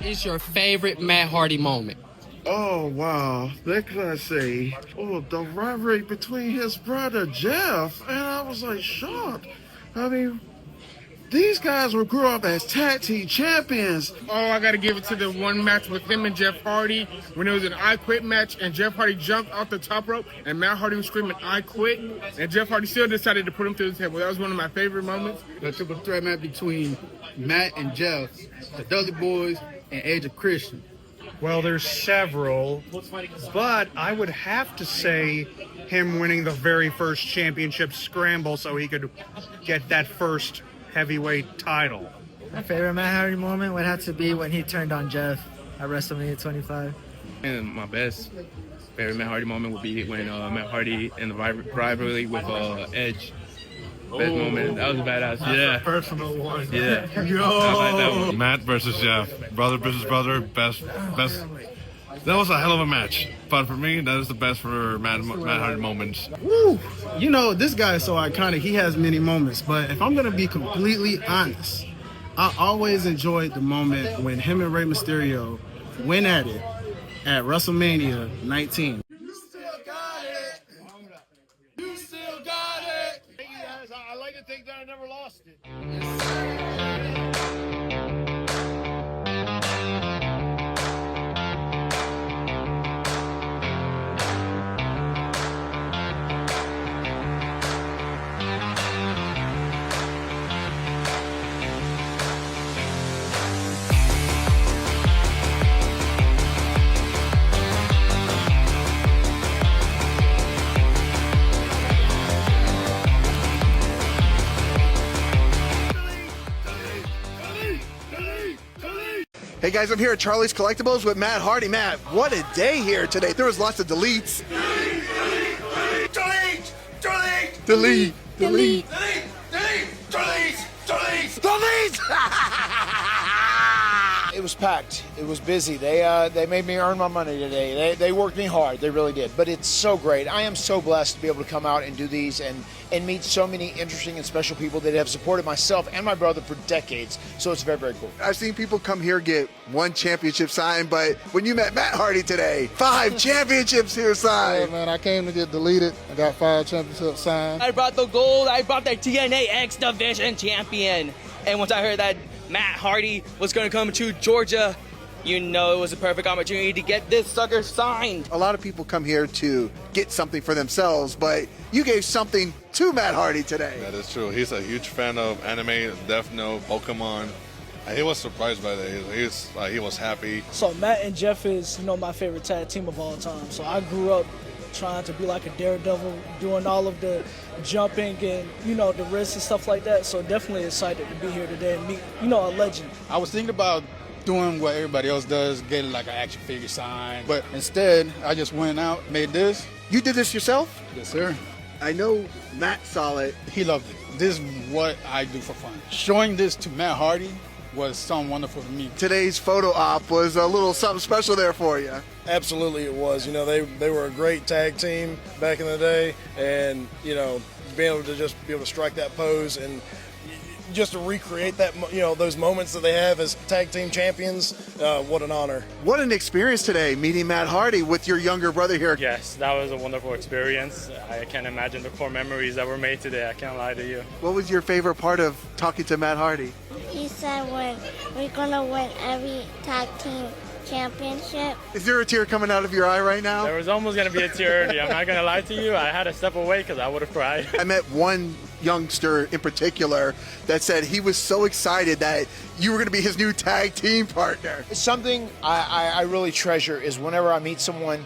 is your favorite Matt Hardy moment? Oh, wow. What could I say? Oh, the rivalry between his brother Jeff. And I was like shocked. I mean, these guys were grew up as tag team champions. Oh, I got to give it to the one match with him and Jeff Hardy when it was an I Quit match and Jeff Hardy jumped off the top rope and Matt Hardy was screaming, I quit. And Jeff Hardy still decided to put him through the table. That was one of my favorite moments. The triple threat match between Matt and Jeff, the Dudley Boys, and Edge of Christian. Well, there's several, but I would have to say him winning the very first championship scramble so he could get that first heavyweight title. My favorite Matt Hardy moment would have to be when he turned on Jeff at WrestleMania 25. And my best favorite Matt Hardy moment would be when Matt Hardy in the rivalry with Edge. Best moment. That was badass. Yeah. Personal one. Yeah. I like that one. Matt versus Jeff. Brother versus brother. Best. That was a hell of a match. But for me, that is the best for Matt Hardy moments. Woo! You know, this guy is so iconic. He has many moments. But if I'm going to be completely honest, I always enjoyed the moment when him and Rey Mysterio went at it at WrestleMania 19. I like to think that I never lost it. Hey guys, I'm here at Charlie's Collectibles with Matt Hardy. Matt, what a day here today. There was lots of deletes. Delete. It was packed. It was busy. They made me earn my money today. They worked me hard. They really did. But it's so great. I am so blessed to be able to come out and do these and meet so many interesting and special people that have supported myself and my brother for decades. So it's very, very cool. I've seen people come here get one championship signed, but when you met Matt Hardy today, 5 championships here signed. Yeah, man, I came to get deleted. I got 5 championships signed. I brought the gold. I brought the TNA X Division champion. And once I heard that Matt Hardy was going to come to Georgia, you know it was a perfect opportunity to get this sucker signed. A lot of people come here to get something for themselves, but you gave something to Matt Hardy today. That is true. He's a huge fan of anime, Death Note, Pokemon. He was surprised by that. He was happy. So Matt and Jeff is, my favorite tag team of all time. So I grew up trying to be like a daredevil, doing all of the jumping and, the risks and stuff like that. So definitely excited to be here today and meet, a legend. I was thinking about doing what everybody else does, getting like an action figure sign. But instead, I just went out, made this. You did this yourself? Yes, sir. I know Matt saw it. He loved it. This is what I do for fun. Showing this to Matt Hardy was something wonderful to me. Today's photo op was a little something special there for you. Absolutely it was. They were a great tag team back in the day. And, being able to just be able to strike that pose and just to recreate that, those moments that they have as tag team champions, what an honor. What an experience today, meeting Matt Hardy with your younger brother here. Yes, that was a wonderful experience. I can't imagine the core memories that were made today. I can't lie to you. What was your favorite part of talking to Matt Hardy? He said we're going to win every tag team championship. Is there a tear coming out of your eye right now? There was almost going to be a tear. I'm not going to lie to you. I had to step away because I would have cried. I met one youngster in particular that said he was so excited that you were going to be his new tag team partner. Something I really treasure is whenever I meet someone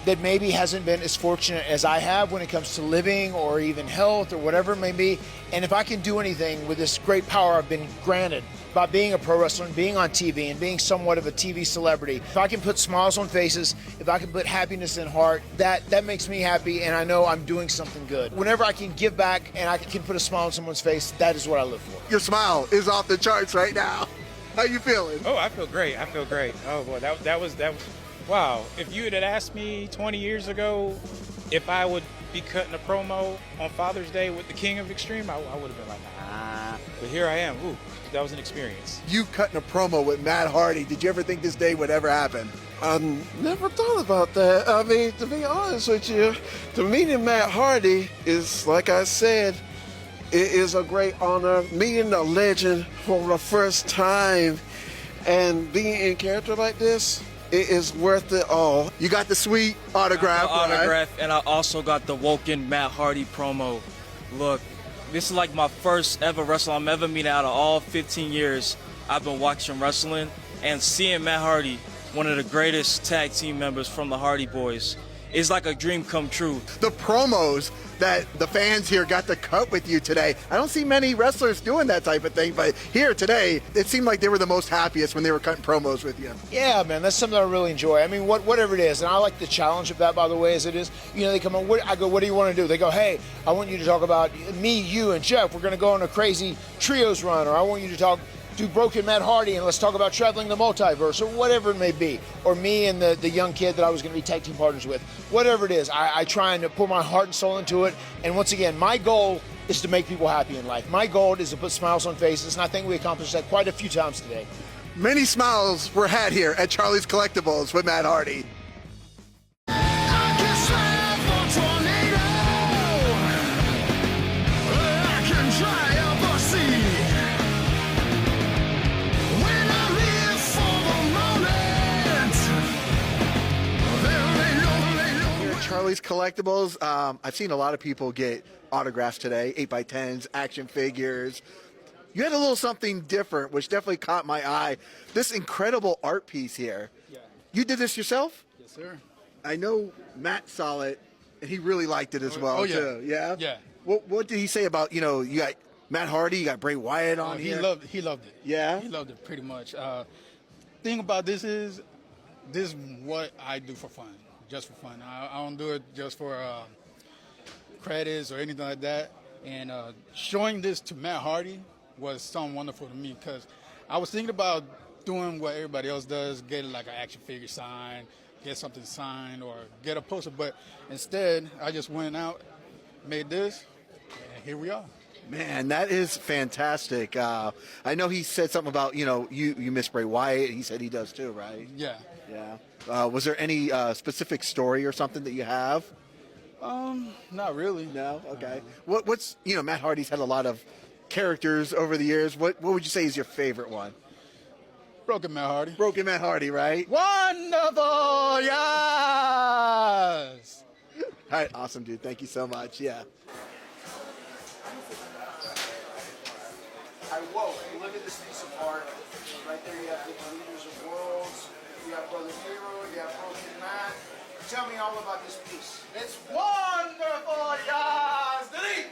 that maybe hasn't been as fortunate as I have when it comes to living or even health or whatever it may be. And if I can do anything with this great power I've been granted by being a pro wrestler and being on TV and being somewhat of a TV celebrity, if I can put smiles on faces, if I can put happiness in heart, that makes me happy, and I know I'm doing something good. Whenever I can give back and I can put a smile on someone's face, that is what I live for. Your smile is off the charts right now. How you feeling? Oh, I feel great. Oh boy, that was wow. If you had asked me 20 years ago if I would be cutting a promo on Father's Day with the King of Extreme, I would have been like, nah. But here I am. Ooh, that was an experience. You cutting a promo with Matt Hardy. Did you ever think this day would ever happen? I never thought about that. I mean, to be honest with you, to meeting Matt Hardy is, like I said, it is a great honor. Meeting a legend for the first time and being in character like this, it is worth it all. You got the sweet autograph. Autograph, and I also got the Woken Matt Hardy promo. Look, this is like my first ever wrestling I'm ever meeting out of all 15 years I've been watching wrestling, and seeing Matt Hardy, one of the greatest tag team members from the Hardy Boys, is like a dream come true. The promos that the fans here got to cut with you today. I don't see many wrestlers doing that type of thing, but here today, it seemed like they were the most happiest when they were cutting promos with you. Yeah, man, that's something I really enjoy. I mean, whatever it is, and I like the challenge of that, by the way, as it is. You know, they come on, I go, what do you want to do? They go, hey, I want you to talk about me, you, and Jeff. We're going to go on a crazy trios run, or I want you to do Broken Matt Hardy, and let's talk about traveling the multiverse, or whatever it may be. Or me and the young kid that I was going to be tag team partners with. Whatever it is, I try and pour my heart and soul into it. And once again, my goal is to make people happy in life. My goal is to put smiles on faces, and I think we accomplished that quite a few times today. Many smiles were had here at Charlie's Collectibles with Matt Hardy. Charlie's Collectibles. I've seen a lot of people get autographs today, 8x10s, action figures. You had a little something different, which definitely caught my eye. This incredible art piece here. Yeah. You did this yourself? Yes, sir. I know Matt saw it, and he really liked it as well, too. Yeah? Yeah. What did he say about, you got Matt Hardy, you got Bray Wyatt on he here? He loved it. Yeah? He loved it pretty much. Thing about this is what I do for fun. Just for fun. I don't do it just for credits or anything like that. And showing this to Matt Hardy was something wonderful to me, because I was thinking about doing what everybody else does, get like an action figure signed, get something signed, or get a poster. But instead, I just went out, made this, and here we are. Man, that is fantastic. I know he said something about, you miss Bray Wyatt. He said he does too, right? Yeah. Yeah. Was there any specific story or something that you have? Not really. No? Okay. What's, Matt Hardy's had a lot of characters over the years. What would you say is your favorite one? Broken Matt Hardy. Broken Matt Hardy, right? Wonderful, yes! All right, awesome, dude. Thank you so much. Yeah. Whoa, look at this piece of art. Right there you have the Leaders of Worlds, you have Brother Hero, you have Broken Matt. Tell me all about this piece. It's wonderful, yes! Diddy,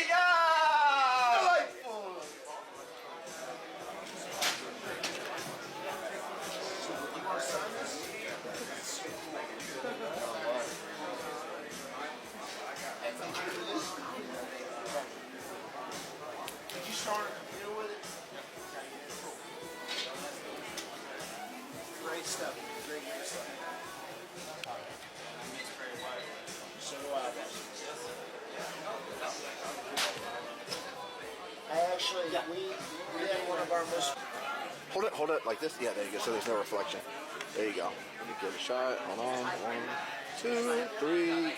yeah! Delightful. You want to sign this? Did you start a computer with it? Great stuff. Great stuff. So do I. We had one of our most. Hold it like this. Yeah, there you go. So there's no reflection. There you go. Let me give it a shot. Hold on. 1, 2, 3,